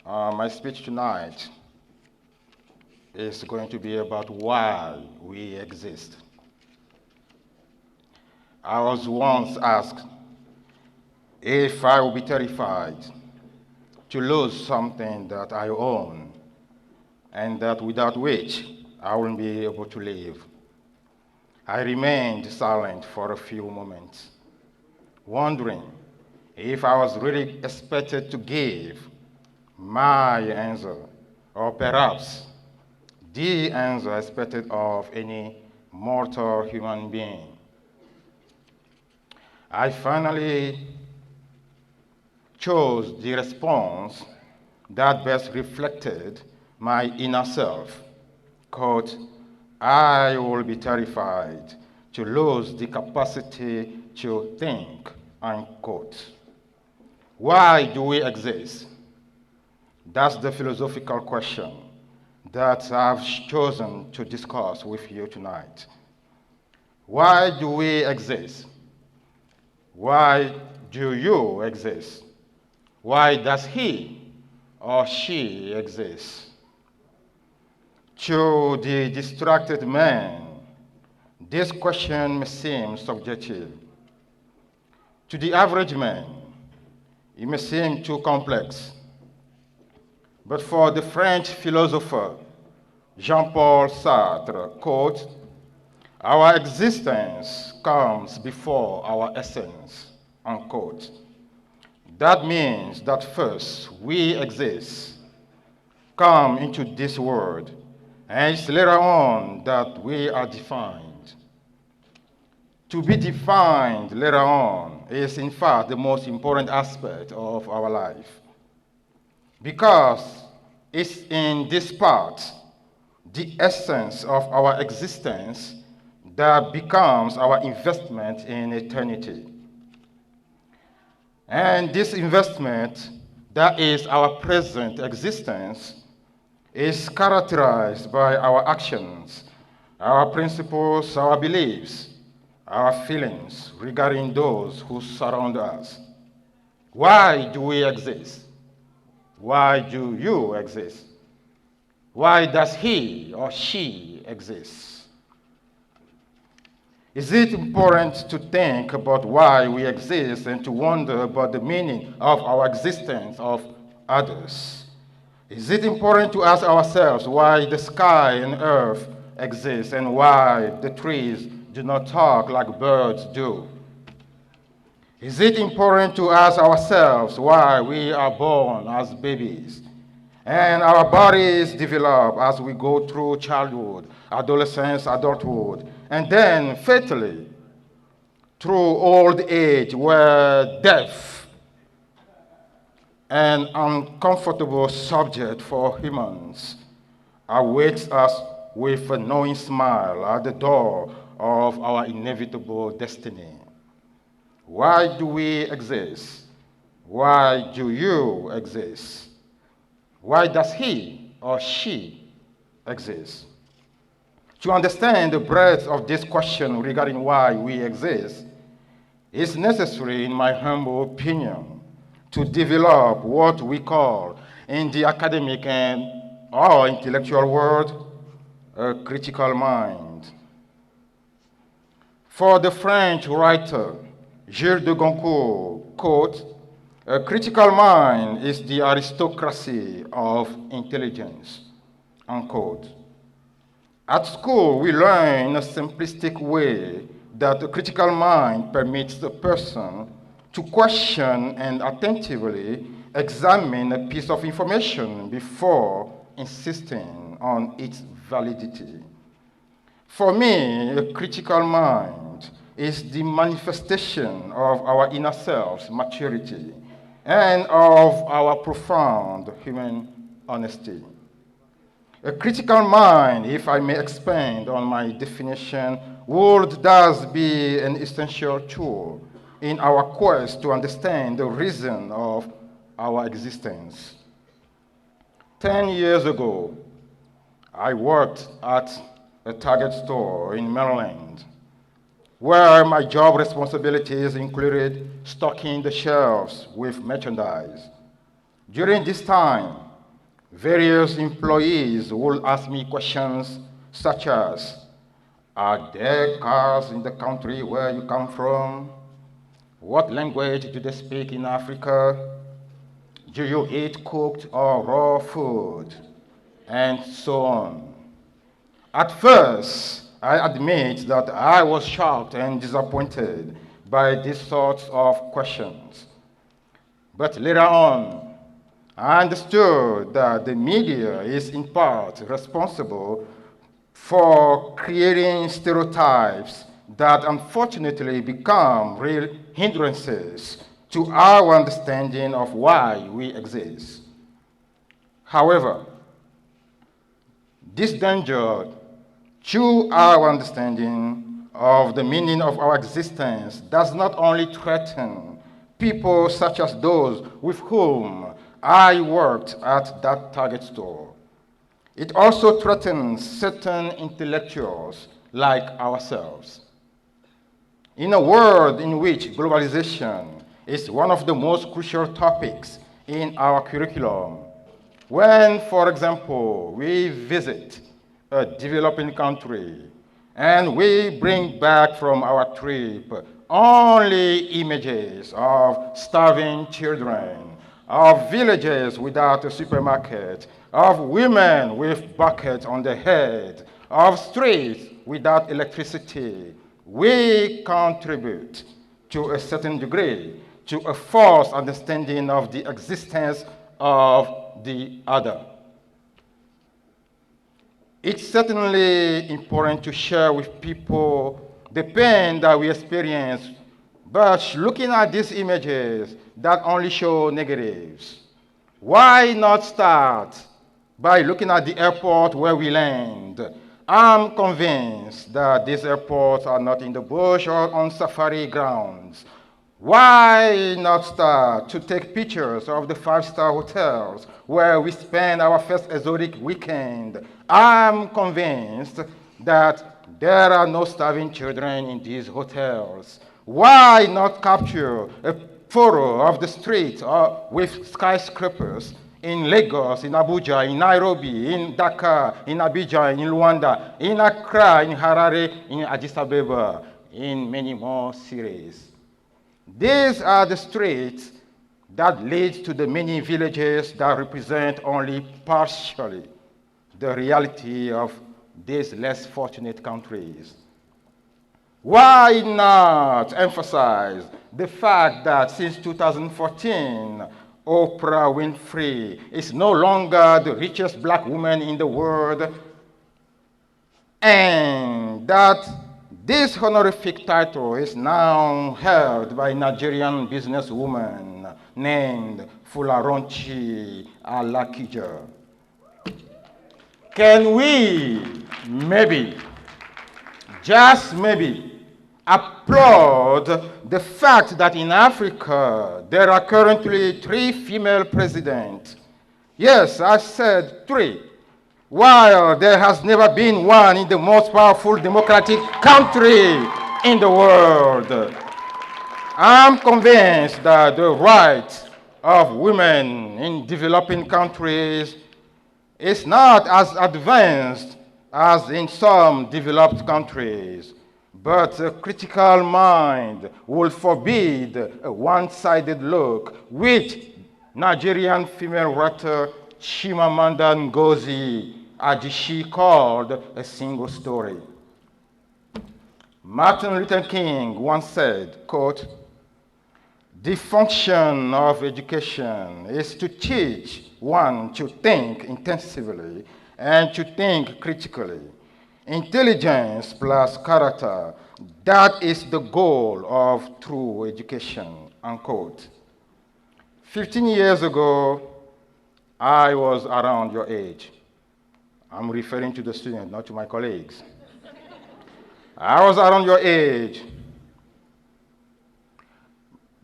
My speech tonight is going to be about why we exist. I was once asked if I would be terrified to lose something that I own and that without which I wouldn't be able to live. I remained silent for a few moments, wondering if I was really expected to give my answer, or perhaps the answer expected of any mortal human being. I finally chose the response that best reflected my inner self. Quote, I will be terrified to lose the capacity to think, unquote. Why do we exist? That's the philosophical question that I've chosen to discuss with you tonight. Why do we exist? Why do you exist? Why does he or she exist? To the distracted man, this question may seem subjective. To the average man, it may seem too complex. But for the French philosopher Jean-Paul Sartre, quote, our existence comes before our essence, unquote. That means that first we exist, come into this world, and it's later on that we are defined. To be defined later on is in fact the most important aspect of our life. Because it's in this part, the essence of our existence, that becomes our investment in eternity. And this investment, that is our present existence, is characterized by our actions, our principles, our beliefs, our feelings regarding those who surround us. Why do we exist? Why do you exist? Why does he or she exist? Is it important to think about why we exist and to wonder about the meaning of our existence of others? Is it important to ask ourselves why the sky and earth exist and why the trees do not talk like birds do? Is it important to ask ourselves why we are born as babies and our bodies develop as we go through childhood, adolescence, adulthood, and then fatally through old age where death, an uncomfortable subject for humans, awaits us with a knowing smile at the door of our inevitable destiny? Why do we exist? Why do you exist? Why does he or she exist? To understand the breadth of this question regarding why we exist, it's necessary, in my humble opinion, to develop what we call, in the academic and or intellectual world, a critical mind. For the French writer Gilles de Goncourt, quote, a critical mind is the aristocracy of intelligence, unquote. At school, we learn in a simplistic way that a critical mind permits the person to question and attentively examine a piece of information before insisting on its validity. For me, a critical mind is the manifestation of our inner self's maturity and of our profound human honesty. A critical mind, if I may expand on my definition, would thus be an essential tool in our quest to understand the reason of our existence. 10 years ago, I worked at a Target store in Maryland, where my job responsibilities included stocking the shelves with merchandise. During this time, various employees will ask me questions such as, are there cars in the country where you come from? What language do they speak in Africa? Do you eat cooked or raw food? And so on. At first, I admit that I was shocked and disappointed by these sorts of questions. But later on, I understood that the media is in part responsible for creating stereotypes that unfortunately become real hindrances to our understanding of why we exist. However, this danger to our understanding of the meaning of our existence does not only threaten people such as those with whom I worked at that Target store. It also threatens certain intellectuals like ourselves. In a world in which globalization is one of the most crucial topics in our curriculum, when, for example, we visit a developing country and we bring back from our trip only images of starving children, of villages without a supermarket, of women with buckets on their head, of streets without electricity, we contribute to a certain degree to a false understanding of the existence of the other. It's certainly important to share with people the pain that we experience, but looking at these images that only show negatives, why not start by looking at the airport where we land? I'm convinced that these airports are not in the bush or on safari grounds. Why not start to take pictures of the five-star hotels where we spend our first exotic weekend? I'm convinced that there are no starving children in these hotels. Why not capture a photo of the streets with skyscrapers in Lagos, in Abuja, in Nairobi, in Dhaka, in Abidjan, in Luanda, in Accra, in Harare, in Addis Ababa, in many more cities? These are the streets that lead to the many villages that represent only partially the reality of these less fortunate countries. Why not emphasize the fact that since 2014, Oprah Winfrey is no longer the richest black woman in the world, and that this honorific title is now held by a Nigerian businesswoman named Fularonchi Alakija? Can we maybe, just maybe, applaud the fact that in Africa there are currently 3 female presidents? Yes, I said 3. While there has never been one in the most powerful democratic country in the world. I'm convinced that the rights of women in developing countries is not as advanced as in some developed countries, but a critical mind will forbid a one-sided look, which Nigerian female writer Chimamanda Ngozi Adichie called a single story. Martin Luther King once said, quote, "The function of education is to teach one to think intensively and to think critically. Intelligence plus character, that is the goal of true education," unquote. 15 years ago, I was around your age. I'm referring to the students, not to my colleagues. I was around your age.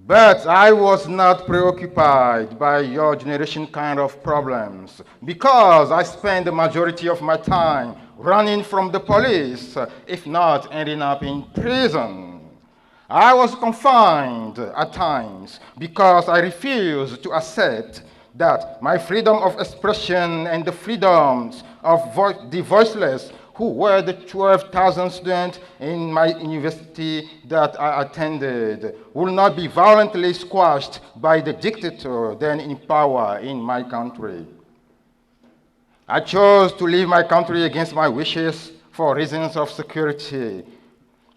But I was not preoccupied by your generation kind of problems because I spent the majority of my time running from the police, if not ending up in prison. I was confined at times because I refused to accept that my freedom of expression and the freedoms of the voiceless, who were the 12,000 students in my university that I attended, will not be violently squashed by the dictator then in power in my country. I chose to leave my country against my wishes for reasons of security.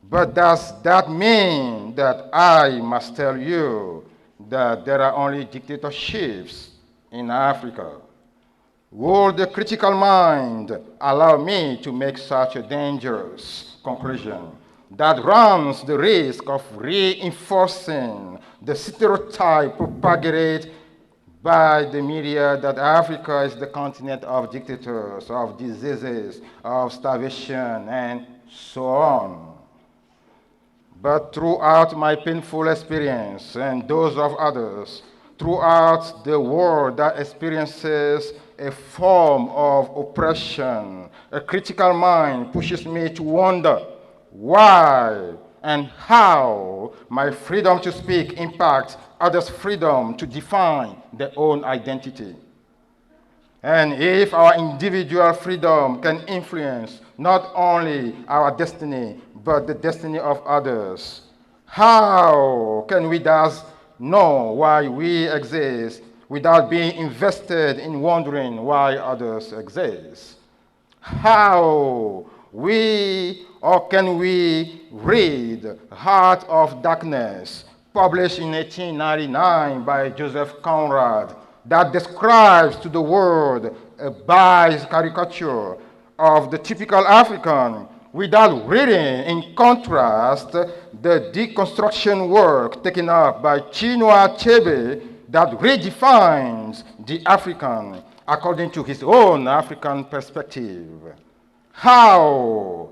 But does that mean that I must tell you that there are only dictatorships in Africa? Will the critical mind allow me to make such a dangerous conclusion that runs the risk of reinforcing the stereotype propagated by the media that Africa is the continent of dictators, of diseases, of starvation, and so on? But throughout my painful experience and those of others, throughout the world that experiences a form of oppression, a critical mind pushes me to wonder why and how my freedom to speak impacts others' freedom to define their own identity. And if our individual freedom can influence not only our destiny, but the destiny of others, how can we thus know why we exist without being invested in wondering why others exist? How can we read Heart of Darkness, published in 1899 by Joseph Conrad, that describes to the world a biased caricature of the typical African, without reading, in contrast, the deconstruction work taken up by Chinua Achebe that redefines the African according to his own African perspective? How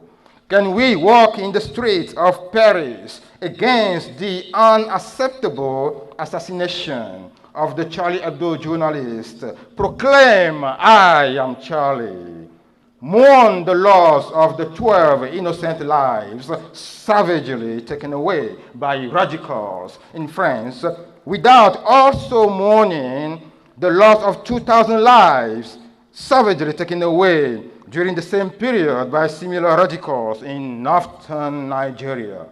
can we walk in the streets of Paris against the unacceptable assassination of the Charlie Hebdo journalist, proclaim, "I am Charlie," mourn the loss of the 12 innocent lives savagely taken away by radicals in France, without also mourning the loss of 2,000 lives savagely taken away during the same period by similar radicals in northern Nigeria?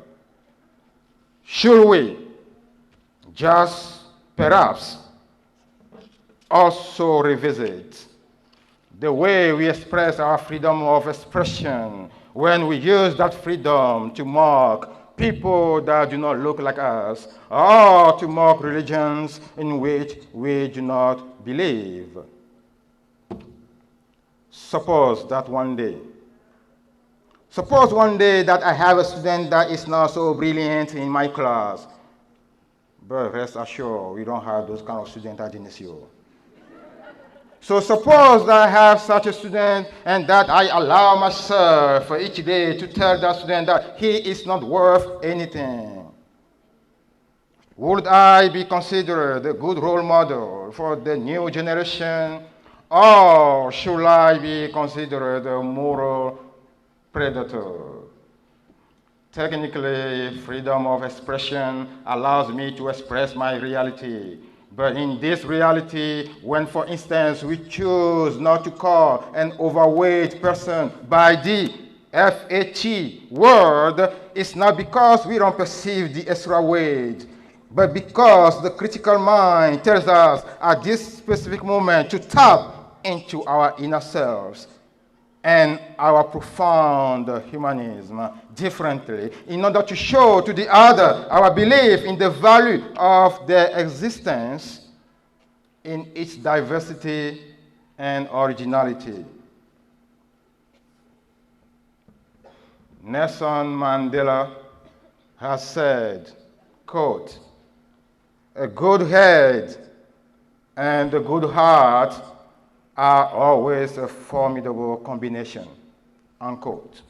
Should we just perhaps also revisit the way we express our freedom of expression when we use that freedom to mock people that do not look like us, or to mock religions in which we do not believe? Suppose one day that I have a student that is not so brilliant in my class. But rest assured, we don't have those kind of students at Geneseo. So suppose that I have such a student and that I allow myself each day to tell that student that he is not worth anything. Would I be considered a good role model for the new generation, or should I be considered a moral predator? Technically, freedom of expression allows me to express my reality. But in this reality, when, for instance, we choose not to call an overweight person by the FAT word, it's not because we don't perceive the extra weight, but because the critical mind tells us at this specific moment to tap into our inner selves and our profound humanism differently, in order to show to the other our belief in the value of their existence in its diversity and originality. Nelson Mandela has said, quote, "A good head and a good heart are always a formidable combination," unquote.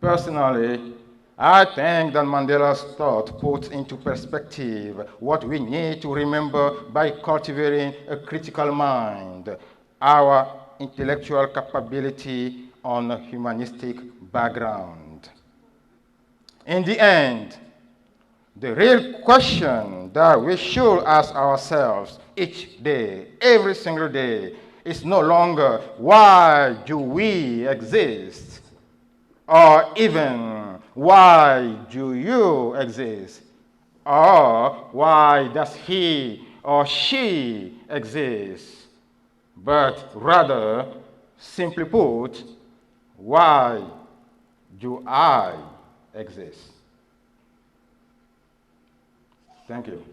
Personally, I think that Mandela's thought puts into perspective what we need to remember by cultivating a critical mind, our intellectual capability on a humanistic background. In the end, the real question that we should ask ourselves each day, every single day, is no longer why do we exist, or even why do you exist, or why does he or she exist, but rather, simply put, why do I exist? Thank you.